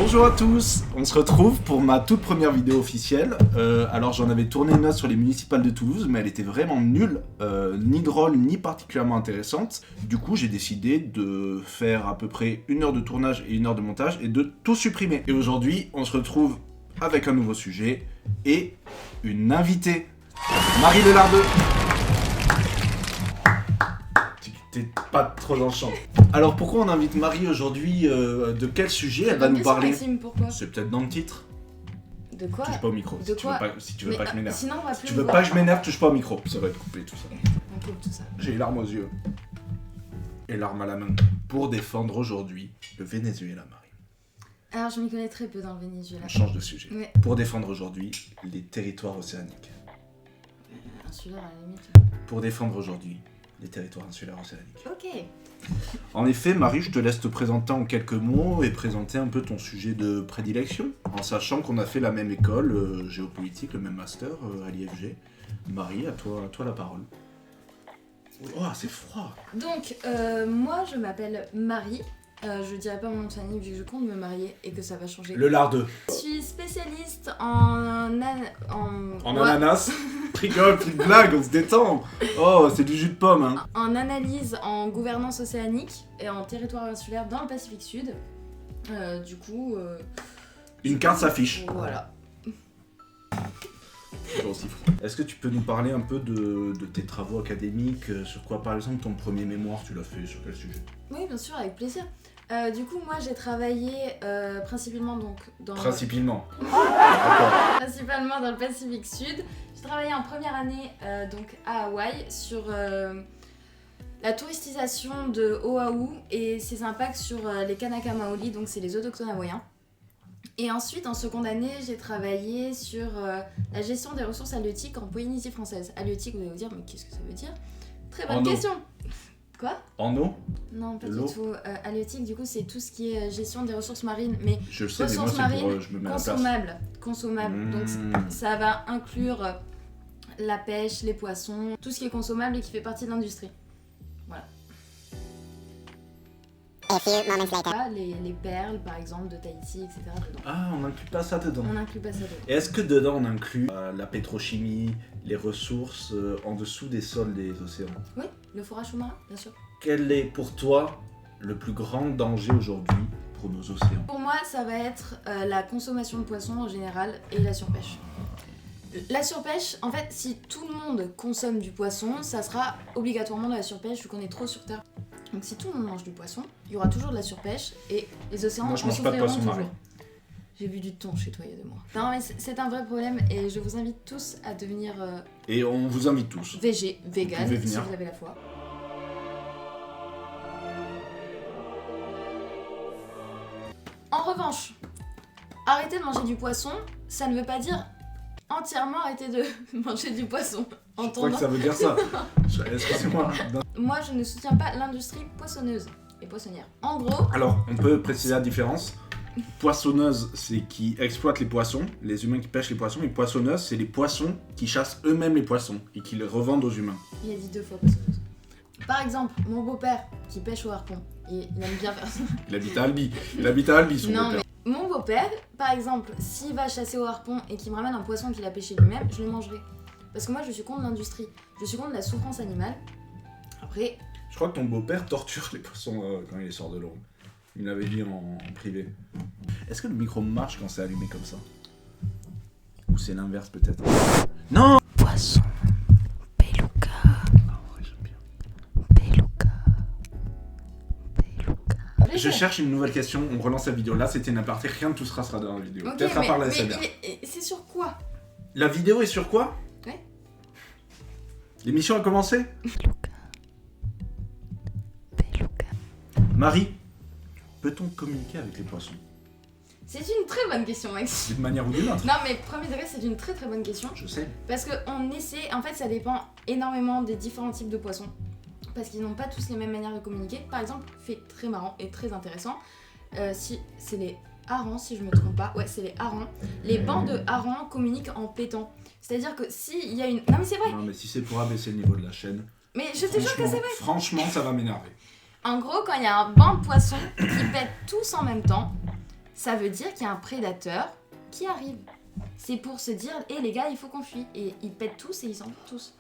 Bonjour à tous, on se retrouve pour ma toute première vidéo officielle. Alors j'en avais tourné une autre sur les municipales de Toulouse, mais elle était vraiment nulle, ni drôle, ni particulièrement intéressante. Du coup j'ai décidé de faire à peu près 1 heure de tournage et 1 heure de montage et de tout supprimer. Et aujourd'hui on se retrouve avec un nouveau sujet et une invitée, Marie Delardeux. T'es pas trop dans le champ. Alors pourquoi on invite Marie aujourd'hui, de quel sujet elle va nous parler? Maxime, pourquoi? C'est peut-être dans le titre. De quoi? Touche pas au micro. De quoi? Si tu veux pas que je m'énerve. Sinon on va plus Si tu veux pas que je m'énerve, touche pas au micro. Ça va être coupé tout ça. On coupe tout ça. J'ai les larmes aux yeux. Et larmes à la main. Pour défendre aujourd'hui le Venezuela, Marie. Alors je m'y connais très peu dans le Venezuela. On change de sujet. Ouais. Pour défendre aujourd'hui les territoires océaniques. Insulaire à la limite. Pour défendre aujourd'hui les territoires insulaires océaniques. Ok. En effet, Marie, je te laisse te présenter en quelques mots et présenter un peu ton sujet de prédilection, en sachant qu'on a fait la même école, géopolitique, le même master à l'IFG. Marie, à toi la parole. Oh, c'est froid. Donc moi je m'appelle Marie. Je dirais pas mon nom de famille vu que je compte me marier et que ça va changer. Le lardeux. Je suis spécialiste en Ananas. Rigole, petite blague, on se détend. Oh, c'est du jus de pomme, hein. En analyse en gouvernance océanique et en territoire insulaire dans le Pacifique Sud. Du coup. Une carte s'affiche. Voilà. C'est aussi froid. Est-ce que tu peux nous parler un peu de tes travaux académiques? Sur quoi, par exemple, ton premier mémoire, tu l'as fait? Sur quel sujet? Oui, bien sûr, avec plaisir. Du coup, moi j'ai travaillé principalement donc dans. Principalement. D'accord. Principalement dans le Pacifique Sud. J'ai travaillé en première année donc à Hawaï sur la touristisation de Oahu et ses impacts sur les Kanaka Maoli, donc c'est les autochtones hawaïens. Et ensuite, en seconde année, j'ai travaillé sur la gestion des ressources halieutiques en Polynésie française. Halieutique, vous allez vous dire, mais qu'est-ce que ça veut dire? Très bonne question. Quoi? En eau? Non, pas L'eau. du tout. Halieutique, du coup, c'est tout ce qui est gestion des ressources marines, mais Je le sais, mais moi, ressources c'est pour... marines je me mets à la place. consommables. Donc ça va inclure la pêche, les poissons, tout ce qui est consommable et qui fait partie de l'industrie. Voilà. Ah, les perles, par exemple, de Tahiti, etc. dedans. Ah, on n'inclut pas ça dedans. On n'inclut pas ça dedans. Et est-ce que dedans on inclut la pétrochimie, les ressources en dessous des sols des océans? Oui, le forage sous-marin, bien sûr. Quel est pour toi le plus grand danger aujourd'hui pour nos océans? Pour moi, ça va être la consommation de poissons en général et la surpêche. La surpêche, en fait, si tout le monde consomme du poisson, ça sera obligatoirement de la surpêche vu qu'on est trop sur Terre. Donc si tout le monde mange du poisson, il y aura toujours de la surpêche et les océans Moi, je en mange pas de souffriront poisson toujours. marin. J'ai bu du thon chez toi il y a 2 mois. Non mais c'est un vrai problème et je vous invite tous à devenir Et on vous invite tous. végé, vegan, pouvez si venir. vous avez la foi. En revanche, arrêter de manger du poisson, ça ne veut pas dire entièrement arrêter de manger du poisson. Je crois que ça veut dire ça. Excusez-moi. Moi, je ne soutiens pas l'industrie poissonneuse et poissonnière. En gros, Alors, on peut préciser la différence. Poissonneuse, c'est qui exploite les poissons, les humains qui pêchent les poissons, et poissonneuse, c'est les poissons qui chassent eux-mêmes les poissons et qui les revendent aux humains. il a dit 2 fois poissonneuse. Par exemple, mon beau-père qui pêche au harpon, il aime bien faire ça. Il habite à Albi. Il habite à Albi, son Non, beau-père. mais mon beau-père, par exemple, s'il va chasser au harpon et qu'il me ramène un poisson qu'il a pêché lui-même, je le mangerai. Parce que moi, je suis contre l'industrie. Je suis contre la souffrance animale. Après, Je crois que ton beau-père torture les poissons quand il sort de l'eau. Il l'avait dit en privé. Est-ce que le micro marche quand c'est allumé comme ça? Ou c'est l'inverse peut-être? Non! poisson, beluga, Ah ouais, j'aime bien. beluga. Je cherche une nouvelle question, on relance la vidéo. Là, c'était une aparté, rien de tout sera dans la vidéo. Ok, Peut-être à part la mais SMR. c'est sur quoi? La vidéo est sur quoi? Ouais. L'émission a commencé? Marie, peut-on communiquer avec les poissons? C'est une très bonne question, Max. D'une manière ou d'une autre? Non, mais premier degré, c'est une très très bonne question. Je sais. Parce qu'on essaie, en fait, ça dépend énormément des différents types de poissons. Parce qu'ils n'ont pas tous les mêmes manières de communiquer. Par exemple, fait très marrant et très intéressant, si c'est les harengs, si je me trompe pas. Ouais, c'est les harengs. Les bancs de harengs communiquent en pétant. C'est-à-dire que s'il y a une... Non, mais c'est vrai. Non, mais si c'est pour abaisser le niveau de la chaîne, Mais je te jure que c'est vrai. franchement, ça va m'énerver. En gros, quand il y a un banc de poissons qui pètent tous en même temps, ça veut dire qu'il y a un prédateur qui arrive. C'est pour se dire, les gars, il faut qu'on fuit. Et ils pètent tous et ils s'en vont tous.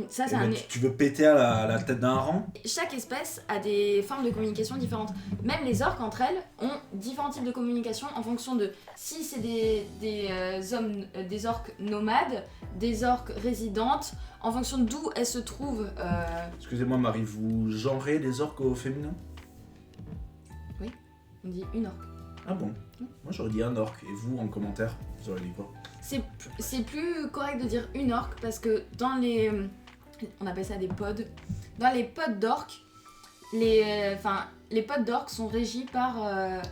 Ça, c'est Tu veux péter à la tête d'un hareng? Chaque espèce a des formes de communication différentes. Même les orques entre elles ont différents types de communication en fonction de si c'est des orques nomades, des orques résidentes, en fonction d'où elles se trouvent. Excusez-moi Marie, vous genrez les orques au féminin? Oui, on dit une orque. Ah bon? Moi j'aurais dit un orque, et vous en commentaire, vous aurez dit quoi? C'est plus correct de dire une orque parce que dans les... on appelle ça des pods. Dans les pods d'orques, les pods d'orques sont régis par...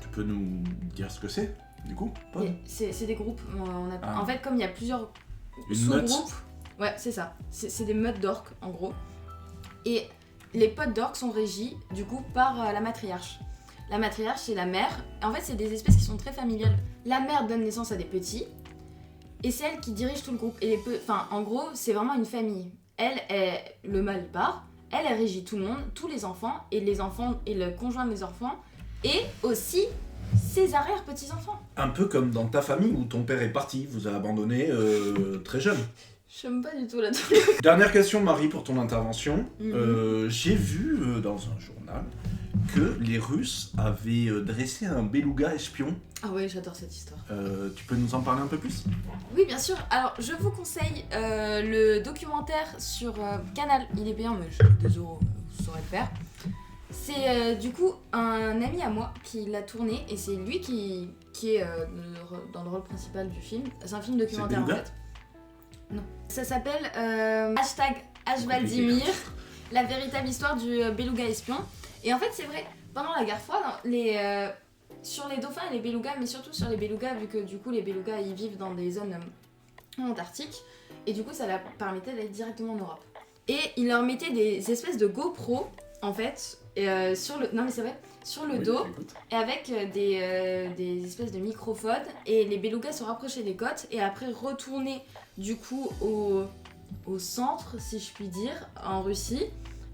Tu peux nous dire ce que c'est, du coup? C'est des groupes. En fait, comme il y a plusieurs sous-groupes... Ouais, c'est ça. C'est des meutes d'orques, en gros. Et les pods d'orques sont régis, du coup, par la matriarche. La matriarche, c'est la mère. En fait, c'est des espèces qui sont très familiales. La mère donne naissance à des petits, et c'est elle qui dirige tout le groupe. Et en gros, c'est vraiment une famille. Le mâle part, elle régit tout le monde, tous les enfants, et le conjoint des enfants, et aussi ses arrière-petits-enfants. Un peu comme dans ta famille où ton père est parti, vous a abandonné très jeune. J'aime pas du tout là-dessus. Dernière question Marie pour ton intervention. J'ai vu dans un journal que les Russes avaient dressé un beluga espion. Ah ouais, j'adore cette histoire. Tu peux nous en parler un peu plus? Oui, bien sûr. Alors, je vous conseille le documentaire sur Canal. Il est payant, mais je suis 2€, vous saurez le faire. C'est du coup un ami à moi qui l'a tourné et c'est lui qui est dans le rôle principal du film. C'est un film documentaire en fait. Non. Ça s'appelle #Hvaldimir, la véritable histoire du beluga espion. Et en fait, c'est vrai, pendant la guerre froide, sur les dauphins et les belugas, mais surtout sur les belugas, vu que du coup les belugas ils vivent dans des zones antarctiques, et du coup ça leur permettait d'aller directement en Europe. Et ils leur mettaient des espèces de GoPro en fait, sur le dos, et avec des espèces de microphones, et les belugas se rapprochaient des côtes, et après retournaient du coup au centre, si je puis dire, en Russie,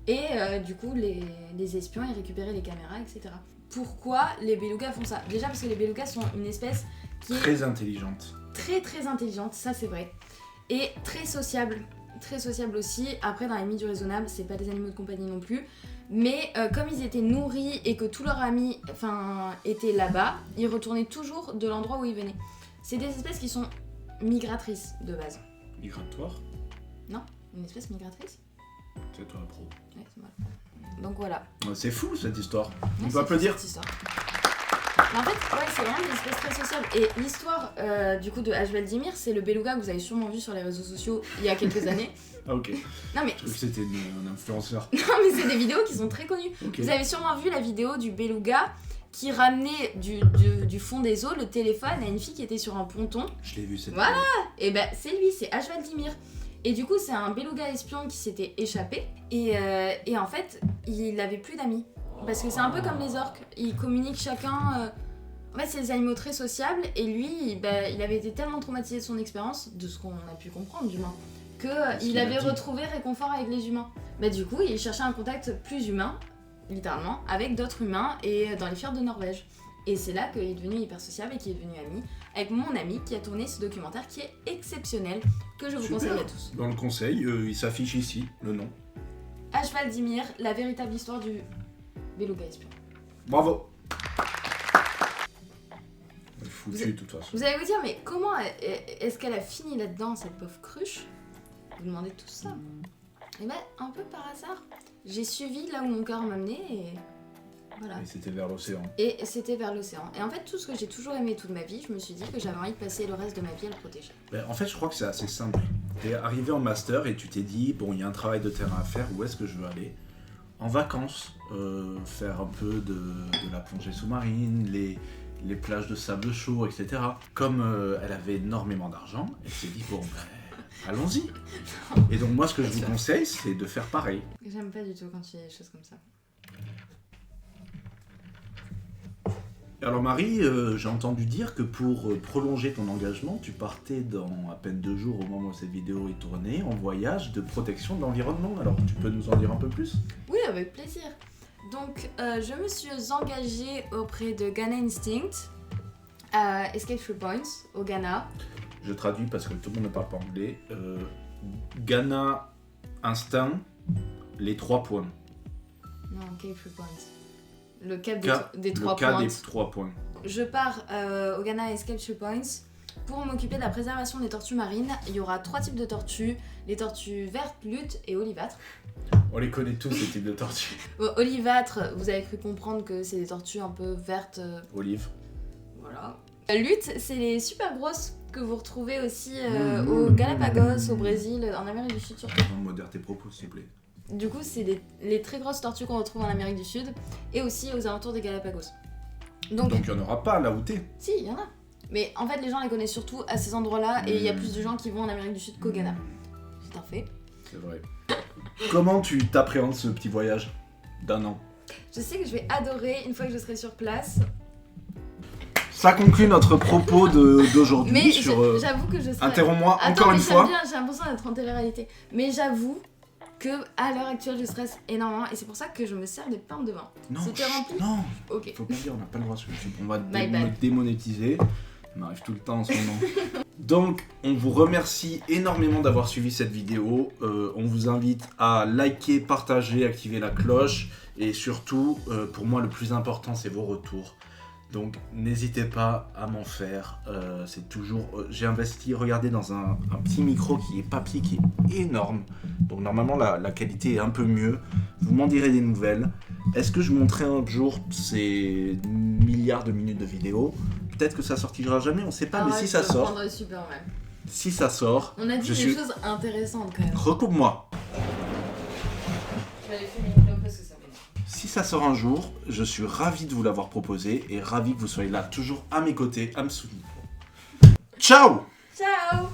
et du coup les espions ils récupéraient les caméras, etc. Pourquoi les belugas font ça? Déjà parce que les belugas sont une espèce qui est très intelligente. Très très intelligente, ça c'est vrai. Et très sociable. Très sociable aussi. Après, dans les limites du raisonnable, c'est pas des animaux de compagnie non plus. Mais comme ils étaient nourris et que tous leurs amis étaient là-bas, ils retournaient toujours de l'endroit où ils venaient. C'est des espèces qui sont migratrices de base. Migratoire? Non, une espèce migratrice. C'est toi le pro. Ouais, c'est moi le pro. Donc voilà. C'est fou cette histoire. On peut applaudir. applaudir. En fait, ouais, c'est vraiment des espèces très sociables. Et l'histoire du coup de Hvaldimir, c'est le beluga que vous avez sûrement vu sur les réseaux sociaux il y a quelques années. Ah ok. Non mais. Je crois que c'était un influenceur. Non mais c'est des vidéos qui sont très connues. Okay. Vous avez sûrement vu la vidéo du beluga qui ramenait du fond des eaux le téléphone à une fille qui était sur un ponton. Je l'ai vu cette vidéo. Voilà. Et ben c'est lui, c'est Hvaldimir. Et du coup, c'est un beluga espion qui s'était échappé. Et en fait, il avait plus d'amis. Parce que c'est un peu comme les orques. Ils communiquent chacun... En fait, c'est des animaux très sociables. Et lui, il avait été tellement traumatisé de son expérience, de ce qu'on a pu comprendre du moins, qu'il avait retrouvé réconfort avec les humains. Du coup, il cherchait un contact plus humain, littéralement, avec d'autres humains et dans les fjords de Norvège. Et c'est là qu'il est devenu hyper sociable et qu'il est devenu ami avec mon ami qui a tourné ce documentaire qui est exceptionnel, que je vous conseille à tous. Dans le conseil, il s'affiche ici, le nom. Hvaldimir, la véritable histoire du beluga espion. Bravo. Foutu de toute façon. Vous allez vous dire, mais comment est-ce qu'elle a fini là-dedans, cette pauvre cruche? Vous demandez tout ça. Et un peu par hasard. J'ai suivi là où mon cœur m'amenait et... Voilà. Et c'était vers l'océan. Et c'était vers l'océan. Et en fait, tout ce que j'ai toujours aimé toute ma vie, je me suis dit que j'avais envie de passer le reste de ma vie à le protéger. En fait, je crois que c'est assez simple. T'es arrivé en master et tu t'es dit, bon, il y a un travail de terrain à faire, où est-ce que je veux aller? En vacances, faire un peu de la plongée sous-marine, les plages de sable chaud, etc. Comme elle avait énormément d'argent, elle s'est dit, bon, allons-y. Et donc moi, ce que je vous conseille, c'est de faire pareil. J'aime pas du tout quand tu fais des choses comme ça. Alors Marie, j'ai entendu dire que pour prolonger ton engagement, tu partais dans à peine 2 jours au moment où cette vidéo est tournée, en voyage de protection de l'environnement. Alors tu peux nous en dire un peu plus? Oui, avec plaisir. Donc je me suis engagée auprès de Ghana Instinct Escape Through Points au Ghana. Je traduis parce que tout le monde ne parle pas anglais. Ghana, instinct, les 3 points. Non, Escape Through Points. Le cap des 3 Le cas points. des 3 points. Je pars au Ghana Escape Through Points pour m'occuper de la préservation des tortues marines. Il y aura 3 types de tortues, les tortues vertes, luttes et olivâtres. On les connaît tous, ces types de tortues. Olivâtres, vous avez cru comprendre que c'est des tortues un peu vertes. Olive. Voilà. Luttes, c'est les super grosses que vous retrouvez aussi au Galapagos, au Brésil, en Amérique du Sud surtout. Modère tes propos, s'il te plaît. Du coup, c'est les très grosses tortues qu'on retrouve en Amérique du Sud et aussi aux alentours des Galapagos. Donc il n'y en aura pas là où t'es. si, il y en a. Mais en fait, les gens les connaissent surtout à ces endroits-là et il y a plus de gens qui vont en Amérique du Sud qu'au Ghana. C'est un fait. C'est vrai. Comment tu t'appréhendes ce petit voyage d'1 an? Je sais que je vais adorer une fois que je serai sur place. Ça conclut notre propos d'aujourd'hui Mais sur... j'avoue que je serai... Interromps-moi Attends, encore mais une fois. J'ai l'impression d'être en télé-réalité. Mais j'avoue que à l'heure actuelle, je stresse énormément et c'est pour ça que je me sers des pintes de vin. Non, C'était rempli. non, Ok. faut pas le dire, on n'a pas le droit sur YouTube. On va My bad. me démonétiser. Ça m'arrive tout le temps en ce moment. Donc, on vous remercie énormément d'avoir suivi cette vidéo. On vous invite à liker, partager, activer la cloche. Et surtout, pour moi, le plus important, c'est vos retours. Donc, n'hésitez pas à m'en faire. C'est toujours... j'ai investi, regardez, dans un petit micro qui est papier, qui est énorme. Donc, normalement, la qualité est un peu mieux. Vous m'en direz des nouvelles. Est-ce que je monterai un jour ces milliards de minutes de vidéos? Peut-être que ça sortira jamais, on sait pas, mais si ça sort... Super, ouais. Si ça sort... On a dit des choses intéressantes quand même. Recoupe-moi. Je vais aller fumer une clope parce que ça m'énerve. Si ça sort un jour, je suis ravi de vous l'avoir proposé et ravi que vous soyez là toujours à mes côtés, à me soutenir. Ciao! Ciao!